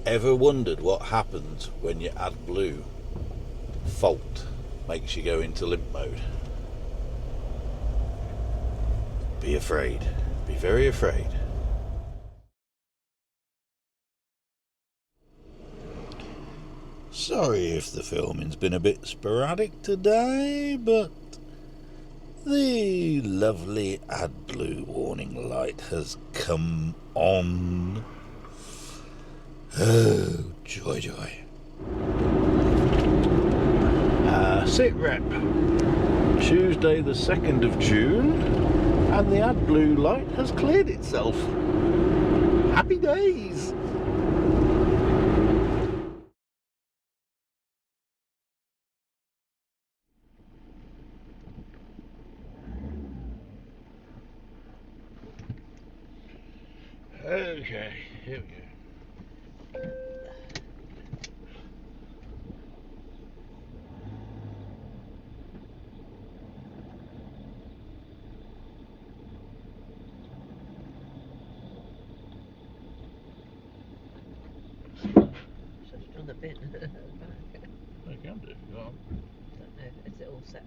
Ever wondered what happens when your Adblue fault makes you go into limp mode? Be afraid. Be very afraid. Sorry if the filming's been a bit sporadic today, but the lovely Adblue warning light has come on. Oh, joy, joy. Sit rep. Tuesday the 2nd of June, and the Adblue light has cleared itself. Happy days! Okay, here we go. On the bin. I can do if you want. Don't know. Is it all set?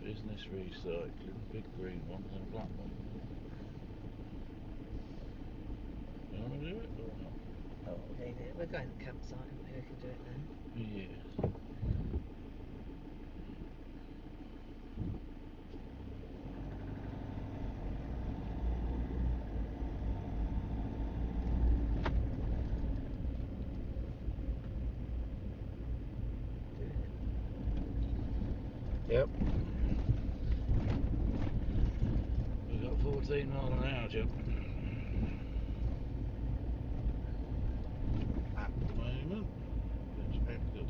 Business recycling, big green one and a black one. You want to do it or not? Oh, we'll leave it. We're going to the campsite, aren't we? We can do it now. Yeah. Yep. We've got 14 miles an hour, Jim. At the moment, which ain't good.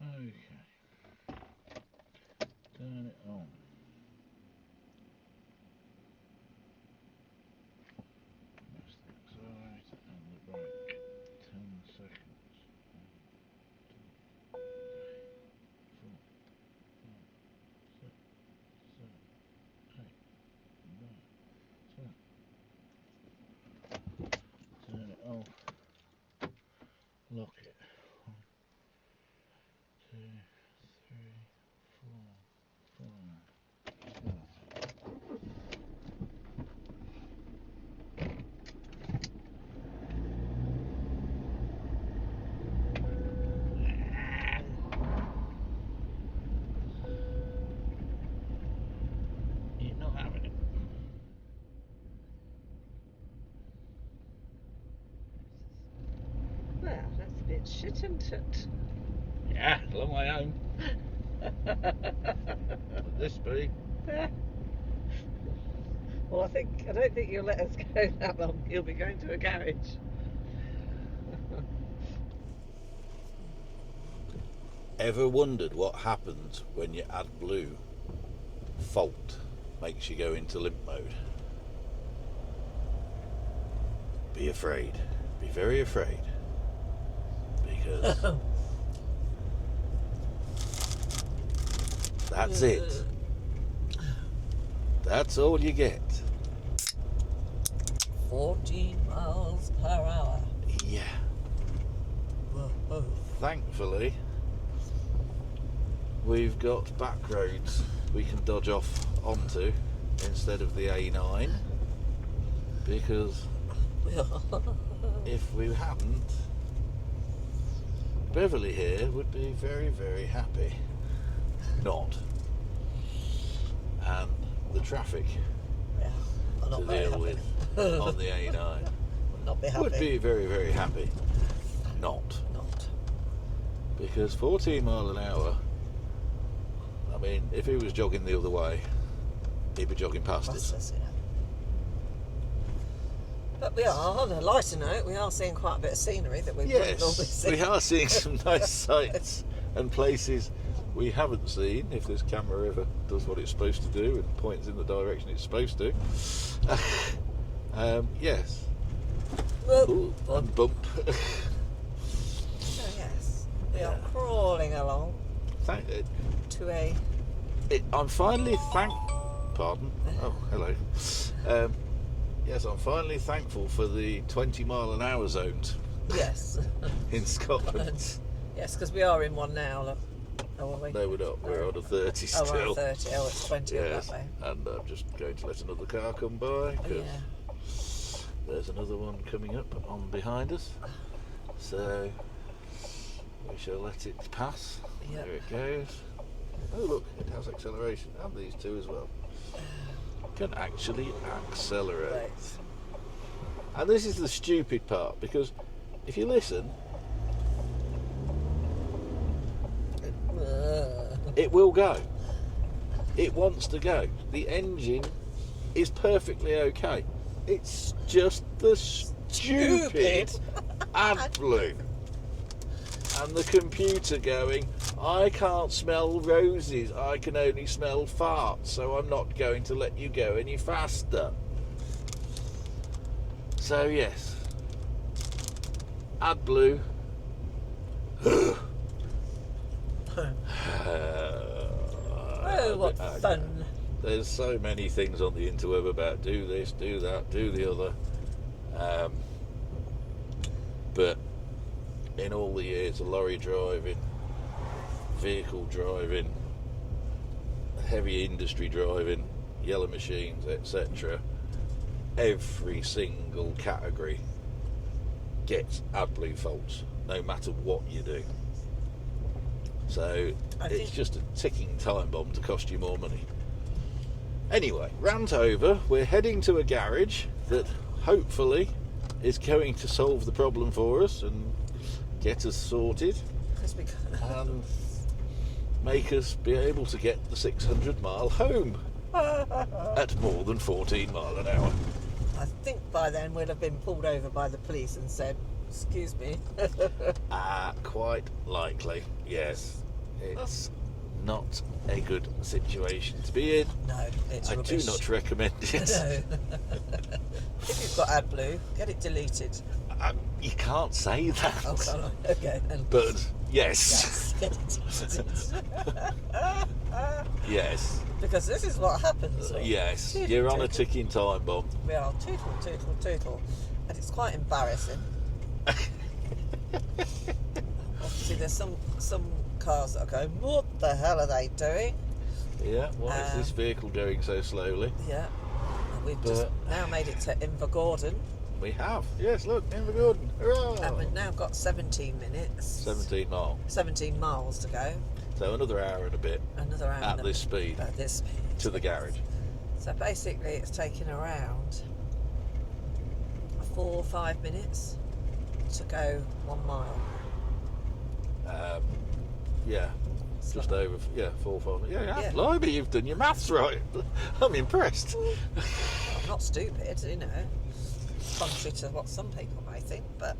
Okay. Turn it on. Press the accelerator and the brake. 10 seconds. 1, 2, 3, 4, 5, 6, 7, 8, 9, 10. Turn it off. Lock it. 1, 2, 3, 4, 5. You're not having it. Well, that's a bit shit, isn't it? Yeah, it's a long way home. At this speed. Well, I don't think you'll let us go that long. You'll be going to a garage. Ever wondered what happens when your Adblue fault makes you go into limp mode? Be afraid. Be very afraid. Because that's it. That's all you get. 14 miles per hour. Yeah. Whoa. Thankfully, we've got back roads we can dodge off onto instead of the A9, because if we hadn't, Beverly here would be very, very happy not. And the traffic to deal with on the A9 Not be happy. would be very, very happy not. Because 14 mile an hour, I mean, if he was jogging the other way, he'd be jogging past us. But we are, on a lighter note, we are seeing quite a bit of scenery that we wouldn't normally see. We are seeing some nice sights and places we haven't seen, if this camera ever does what it's supposed to do and points in the direction it's supposed to. Yes. Ooh, and bump. So yes, we are crawling along to a... I'm finally Pardon? Oh, hello. Yes, I'm finally thankful for the 20-mile-an-hour zones. Yes. In Scotland. Yes, because we are in one now. Look. Oh, are we? No, we're not. We're on a 30 still. Oh, we're on 30. Oh, it's 20 yes. that way. And I'm just going to let another car come by, because there's another one coming up on behind us. So we shall let it pass. Yep. There it goes. Oh, look, it has acceleration. And these two as well. Can actually accelerate. Right. And this is the stupid part, because if you listen, it will go. It wants to go. The engine is perfectly okay. It's just the stupid Adblue. And the computer going, I can't smell roses, I can only smell farts, so I'm not going to let you go any faster. So yes, Adblue. Oh, what fun. There's so many things on the interweb about do this, do that, do the other. But in all the years of lorry driving, vehicle driving, heavy industry driving, yellow machines, etc., every single category gets Adblue faults, no matter what you do. So it's just a ticking time bomb to cost you more money. Anyway, rant over. We're heading to a garage that hopefully is going to solve the problem for us and get us sorted and make us be able to get the 600-mile home at more than 14 mile an hour. I think by then we'll have been pulled over by the police and said, excuse me. Quite likely, yes. It's not a good situation to be in. No, it's I rubbish. do not recommend it. No. If you've got Adblue, get it deleted. You can't say that. Oh, can't I? Okay. But yes. Yes, get it deleted. Yes. Because this is what happens. Yes. Tootle, You're on a tootle. ticking time bomb. We are tootle, tootle, tootle. And it's quite embarrassing. Obviously, there's some cars that are going, what the hell are they doing? Yeah, why is this vehicle going so slowly? Yeah. And we've just now made it to Invergordon. We have. Yes, look, Invergordon. Hurrah! And we've now got 17 minutes. 17 miles. 17 miles to go. So another hour and a bit. Another hour at this speed. At this speed. To the garage. So basically it's taken around 4 or 5 minutes to go 1 mile. Yeah. Just over, 4 or 5 minutes. Yeah. Blimey, you've done your maths right. I'm impressed. Well, I'm not stupid, you know. Contrary to what some people may think, but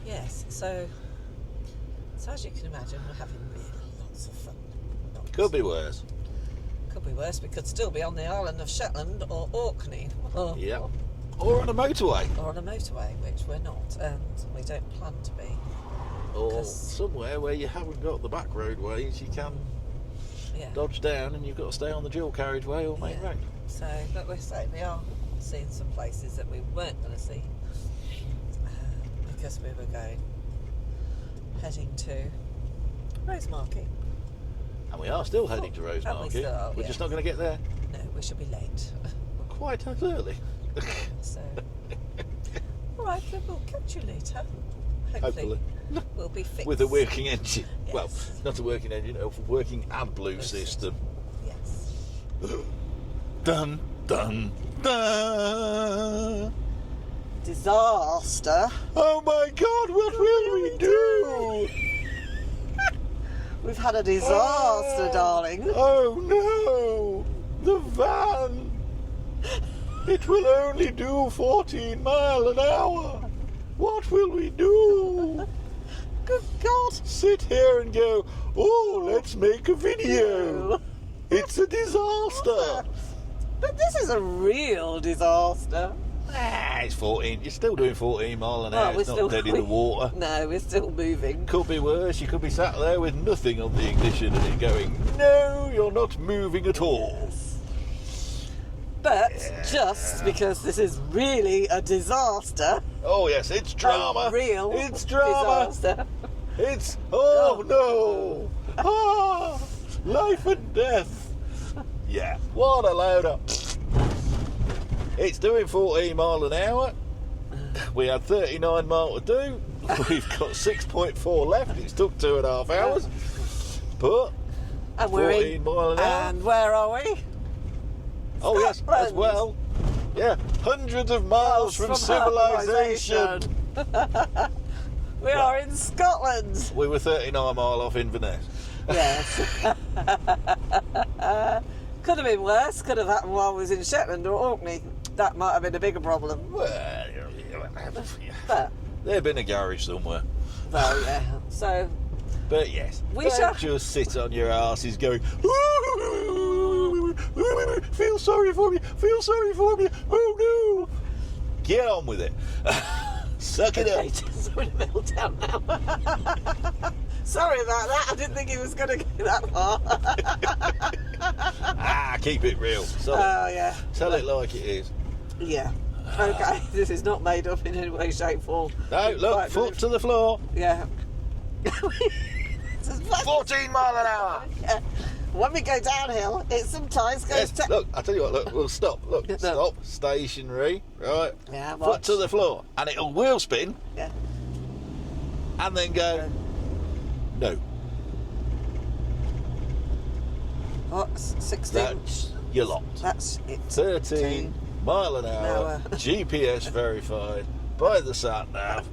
yes, so as you can imagine, we're having really lots of fun. Could be worse. Could be worse. We could still be on the island of Shetland or Orkney. Yeah. Or on a motorway. Or on a motorway, which we're not, and we don't plan to be. Or somewhere where you haven't got the back roadways, you can dodge down and you've got to stay on the dual carriageway or main road. So, but we're saying we are seeing some places that we weren't going to see because we were heading to Rosemarket. And we are still heading to Rosemarket. We're just not going to get there. No, we should be late. Quite as early. So, all right, then we'll catch you later. Hopefully. We'll be fixed. With a working engine. Yes. Well, not a working engine, a working Adblue system. Yes. Dun, dun, dun. Disaster. Oh my God, what will we do? We've had a disaster, darling. Oh no, the van. It will only do 14 miles an hour. What will we do? Good God. Sit here and go, oh, let's make a video. It's a disaster. But this is a real disaster. It's 14. You're still doing 14 miles an hour. Well, It's not dead in the water. No, we're still moving. Could be worse. You could be sat there with nothing on the ignition and it going, no, you're not moving at all. Yes. But just because this is really a disaster. Oh yes, it's drama. Real It's drama. disaster. It's no. Ah, life and death. Yeah. What a load up. It's doing 14 miles an hour. We had 39 miles to do. We've got 6.4 left. It's took 2.5 hours. But And we're 14 miles an hour. And where are we? Oh yes, as well. Yeah, hundreds of miles from civilization. We are in Scotland. We were 39 miles off Inverness. Yes. Could have been worse. Could have happened while I was in Shetland or Orkney. That might have been a bigger problem. Well, But, they've been a garage somewhere. well, yeah. So, But yes, We don't shall- just sit on your asses going, feel sorry for me, oh no. Get on with it. Suck it okay, up. just going to middle down now. Sorry about that. I didn't think he was going to go that far. Keep it real. Sell Oh, it. yeah. Tell it like it is. Yeah. Okay, this is not made up in any way, shape, form. No, look, Right, foot to the floor. Yeah. 14 mile an hour. Yeah. When we go downhill, it sometimes goes Yes, look, I'll tell you what, look, we'll stop. Look, No. stop, stationary, right? Yeah, Foot watch. to the floor. And it'll wheel spin Yeah. and then go, no. What? 16? That's your lot. That's it. 13 mile an hour, GPS verified by the sat nav.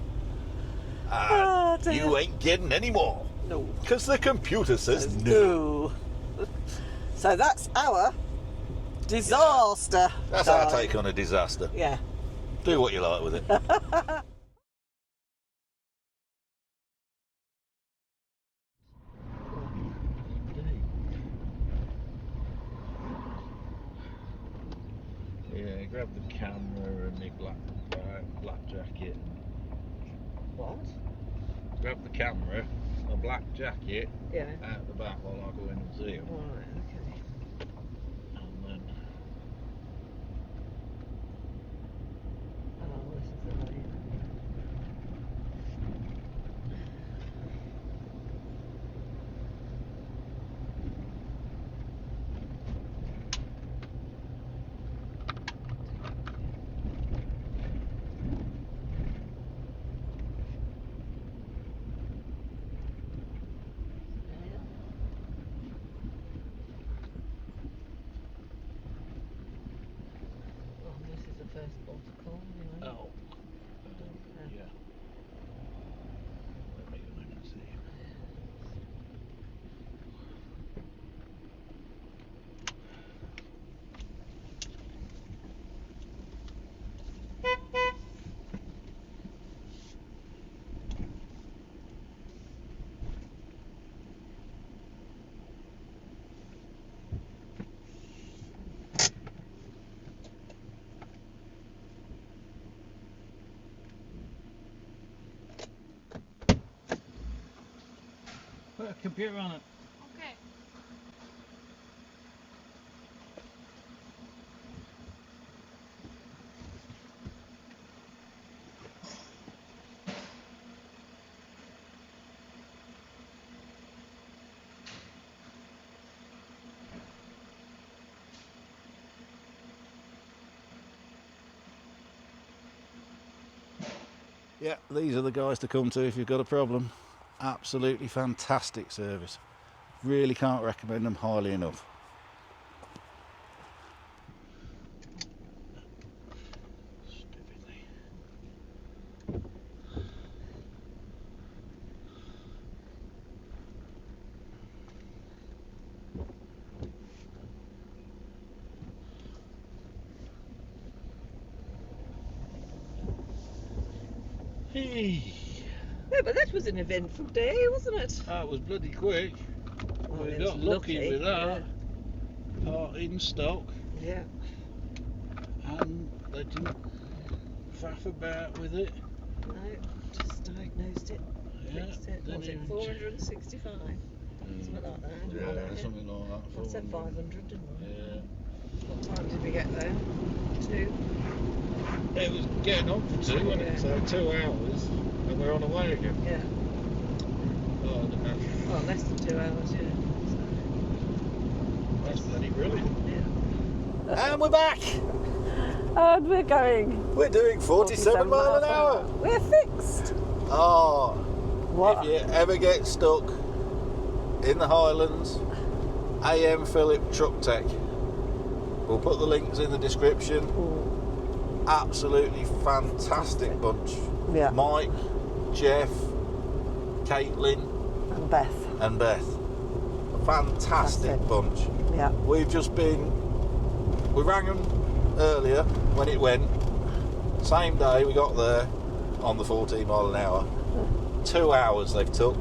Oh, And dear. you ain't getting any more. No. Because the computer says no. No. So that's our disaster. That's our darling. take on a disaster. Yeah. Do what you like with it. Yeah, grab the camera and the black jacket. What? Grab the camera, a black jacket Yeah. out the back while I go in and see him. Alright, okay. And then Oh, this is the way. First protocol, anyway. oh, yeah. Let me go and see him. Put a computer on it. Okay. Yeah, these are the guys to come to if you've got a problem. Absolutely fantastic service. Really can't recommend them highly enough. Stupid thing. Hey. Yeah, but that was an eventful day, wasn't it? That was bloody quick. Well, We it got was lucky with that. Part in stock. Yeah. And they didn't faff about with it. No, just diagnosed it. Yeah. Fixed it. What was it, 465? Something like that. Yeah, something like that. I said 500, didn't I? Yeah. What time did we get there? 2? It was getting on for 2, wasn't it? So 2 hours, and we're on the way again. Yeah. Oh, no. Well, less than 2 hours, yeah. That's bloody brilliant. Yeah. And we're back. And we're going. We're doing 47 mile an hour. We're fixed. Oh, What? if you ever get stuck in the Highlands, AM Philip Truck Tech. We'll put the links in the description. Absolutely fantastic bunch. Yeah. Mike, Jeff, Kaitlen, And Beth. Fantastic bunch. Yeah. We rang them earlier when it went. Same day we got there on the 14 mile an hour. 2 hours they've took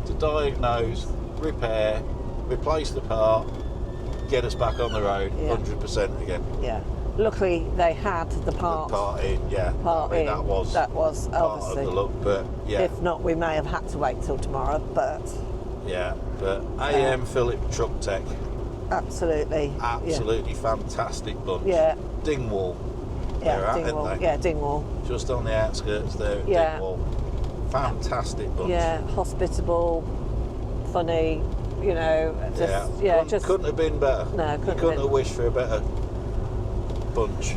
to diagnose, repair, replace the part, get us back on the road 100% again. Yeah. Luckily they had the part. The part in, yeah. Part in. That was obviously part of the look, but yeah. If not, we may have had to wait till tomorrow, but yeah, but AM Philip Truck Tech. Absolutely Fantastic bunch. Yeah. Dingwall. Dingwall. Yeah, Dingwall. Just on the outskirts there at Dingwall. Fantastic bunch. Yeah, hospitable, funny, you know, couldn't have been better. No, couldn't have wished for a better bunch.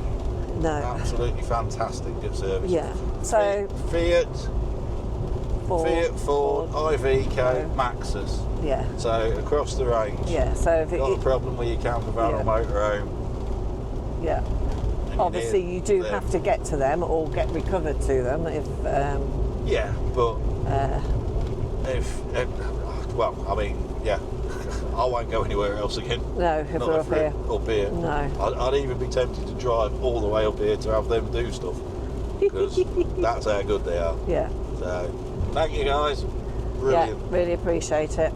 No. Absolutely fantastic at service. Yeah. So Fiat Ford Iveco Maxxus. Yeah. So across the range. Yeah. So if got a problem with your campervan or motorhome. Yeah. Obviously, you do have to get to them or get recovered to them if. Yeah, but if well, I mean, yeah, I won't go anywhere else again. No, if we're up here. Up here. No. I'd even be tempted to drive all the way up here to have them do stuff because that's how good they are. Yeah. So, thank you guys. Brilliant. Yeah, really appreciate it.